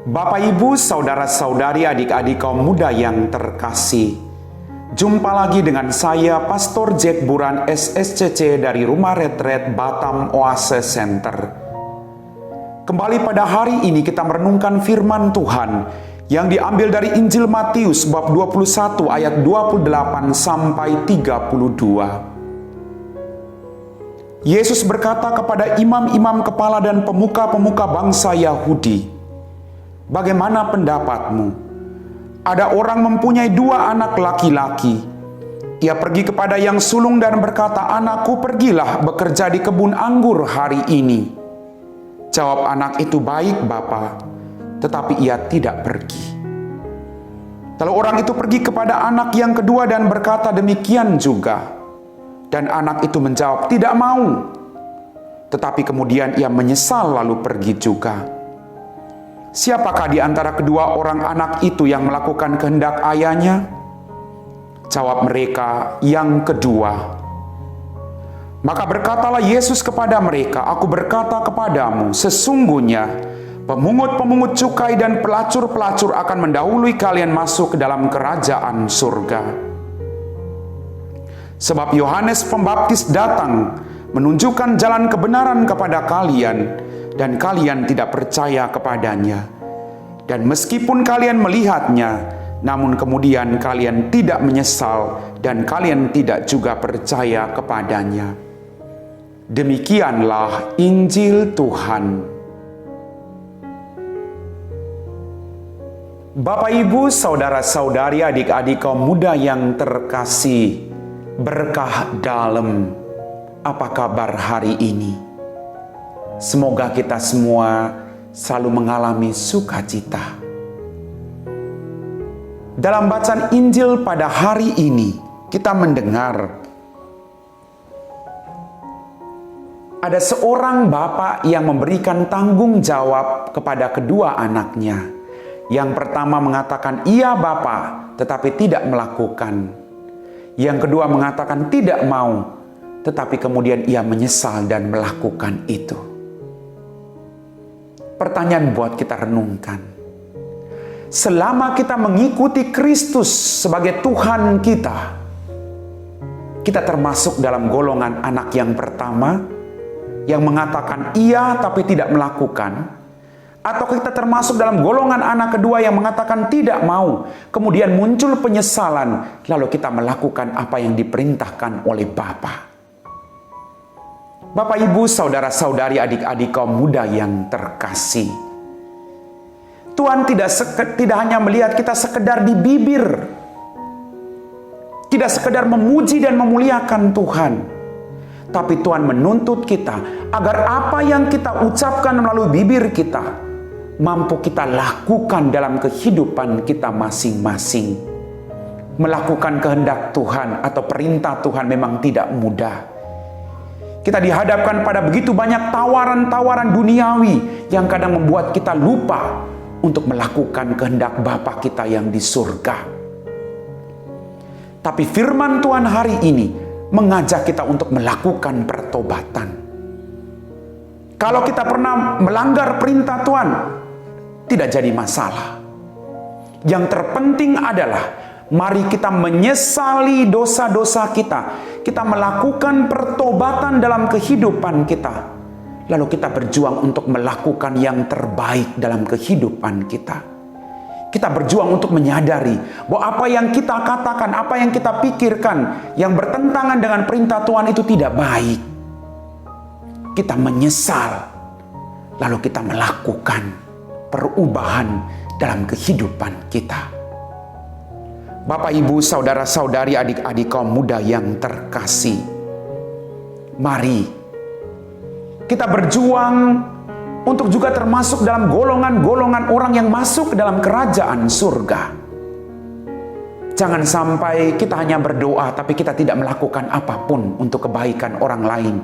Bapak, Ibu, saudara-saudari, adik-adik kaum muda yang terkasih. Jumpa lagi dengan saya, Pastor Jack Buran SSCC dari Rumah Retret Batam Oase Center. Kembali pada hari ini kita merenungkan firman Tuhan yang diambil dari Injil Matius bab 21 ayat 28 sampai 32. Yesus berkata kepada imam-imam kepala dan pemuka-pemuka bangsa Yahudi, "Bagaimana pendapatmu? Ada orang mempunyai 2 anak laki-laki. Ia pergi kepada yang sulung dan berkata, 'Anakku, pergilah bekerja di kebun anggur hari ini.' Jawab anak itu, 'Baik, Bapa,' tetapi ia tidak pergi. Lalu orang itu pergi kepada anak yang kedua dan berkata demikian juga. Dan anak itu menjawab, 'Tidak mau.' Tetapi kemudian ia menyesal lalu pergi juga. Siapakah di antara kedua orang anak itu yang melakukan kehendak ayahnya?" Jawab mereka, "Yang kedua." Maka berkatalah Yesus kepada mereka, "Aku berkata kepadamu, sesungguhnya pemungut-pemungut cukai dan pelacur-pelacur akan mendahului kalian masuk ke dalam kerajaan surga. Sebab Yohanes Pembaptis datang menunjukkan jalan kebenaran kepada kalian, dan kalian tidak percaya kepadanya. Dan meskipun kalian melihatnya, namun kemudian kalian tidak menyesal, dan kalian tidak juga percaya kepadanya." Demikianlah Injil Tuhan. Bapak, Ibu, saudara-saudari, adik-adik kaum muda yang terkasih, berkah dalam, apa kabar hari ini? Semoga kita semua selalu mengalami sukacita. Dalam bacaan Injil pada hari ini, kita mendengar ada seorang bapak yang memberikan tanggung jawab kepada kedua anaknya. Yang pertama mengatakan, "Iya, Bapak," tetapi tidak melakukan. Yang kedua mengatakan tidak mau, tetapi kemudian ia menyesal dan melakukan itu. Pertanyaan buat kita renungkan. Selama kita mengikuti Kristus sebagai Tuhan kita termasuk dalam golongan anak yang pertama yang mengatakan iya tapi tidak melakukan, atau kita termasuk dalam golongan anak kedua yang mengatakan tidak mau, kemudian muncul penyesalan, lalu kita melakukan apa yang diperintahkan oleh Bapa. Bapak, Ibu, saudara-saudari, adik-adik kaum muda yang terkasih. Tuhan tidak hanya melihat kita sekedar di bibir, tidak sekedar memuji dan memuliakan Tuhan, tapi Tuhan menuntut kita agar apa yang kita ucapkan melalui bibir kita, mampu kita lakukan dalam kehidupan kita masing-masing. Melakukan kehendak Tuhan atau perintah Tuhan memang tidak mudah. Kita dihadapkan pada begitu banyak tawaran-tawaran duniawi yang kadang membuat kita lupa untuk melakukan kehendak Bapa kita yang di surga. Tapi firman Tuhan hari ini mengajak kita untuk melakukan pertobatan. Kalau kita pernah melanggar perintah Tuhan, tidak jadi masalah. Yang terpenting adalah mari kita menyesali dosa-dosa kita. Kita melakukan pertobatan dalam kehidupan kita. Lalu kita berjuang untuk melakukan yang terbaik dalam kehidupan kita. Kita berjuang untuk menyadari bahwa apa yang kita katakan, apa yang kita pikirkan, yang bertentangan dengan perintah Tuhan itu tidak baik. Kita menyesal. Lalu kita melakukan perubahan dalam kehidupan kita. Bapak, Ibu, saudara-saudari, adik-adik kaum muda yang terkasih, mari kita berjuang untuk juga termasuk dalam golongan-golongan orang yang masuk ke dalam kerajaan surga. Jangan sampai kita hanya berdoa tapi kita tidak melakukan apapun untuk kebaikan orang lain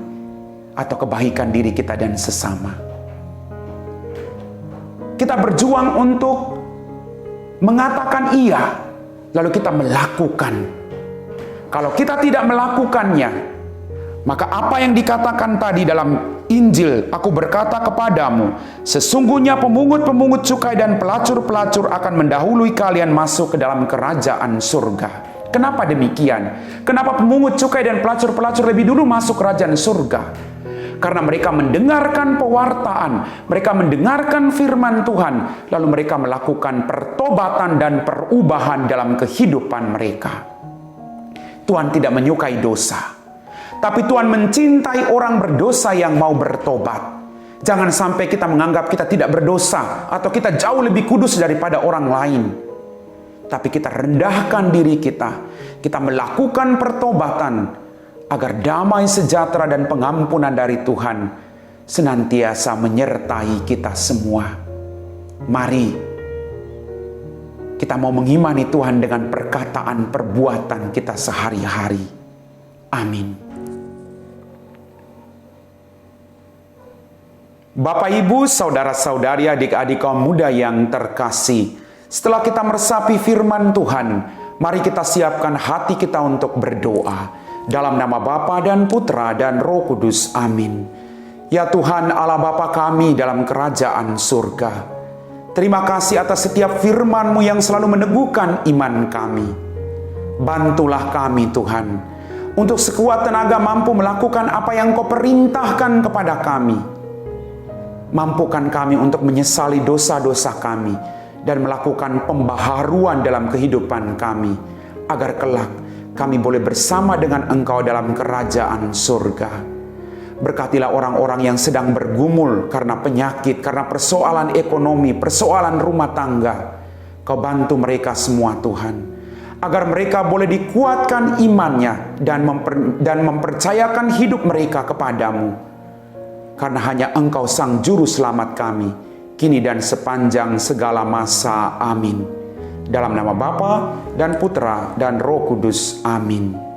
atau kebaikan diri kita dan sesama. Kita berjuang untuk mengatakan iya, lalu kita melakukan. Kalau kita tidak melakukannya, Maka apa yang dikatakan tadi dalam Injil, aku berkata kepadamu, sesungguhnya pemungut-pemungut cukai dan pelacur-pelacur akan mendahului kalian masuk ke dalam kerajaan surga. Kenapa demikian? Kenapa pemungut cukai dan pelacur-pelacur lebih dulu masuk kerajaan surga? Karena mereka mendengarkan pewartaan, mereka mendengarkan firman Tuhan, lalu mereka melakukan pertobatan dan perubahan dalam kehidupan mereka. Tuhan tidak menyukai dosa, tapi Tuhan mencintai orang berdosa yang mau bertobat. Jangan sampai kita menganggap kita tidak berdosa atau kita jauh lebih kudus daripada orang lain. Tapi kita rendahkan diri kita melakukan pertobatan agar damai sejahtera dan pengampunan dari Tuhan senantiasa menyertai kita semua. Mari kita mau mengimani Tuhan dengan perkataan perbuatan kita sehari-hari. Amin. Bapak, Ibu, saudara-saudari, adik-adik kaum muda yang terkasih, setelah kita meresapi firman Tuhan, mari kita siapkan hati kita untuk berdoa. Dalam nama Bapa dan Putra dan Roh Kudus. Amin. Ya Tuhan Allah Bapa kami dalam kerajaan surga, terima kasih atas setiap firman-Mu yang selalu meneguhkan iman kami. Bantulah kami Tuhan, untuk sekuat tenaga mampu melakukan apa yang Kau perintahkan kepada kami. Mampukan kami untuk menyesali dosa-dosa kami dan melakukan pembaharuan dalam kehidupan kami, agar kelak kami boleh bersama dengan Engkau dalam kerajaan surga. Berkatilah orang-orang yang sedang bergumul karena penyakit, karena persoalan ekonomi, persoalan rumah tangga. Kau bantu mereka semua Tuhan, agar mereka boleh dikuatkan imannya dan mempercayakan hidup mereka kepadamu. Karena hanya Engkau Sang Juru Selamat kami, kini dan sepanjang segala masa. Amin. Dalam nama Bapa dan Putra dan Roh Kudus. Amin.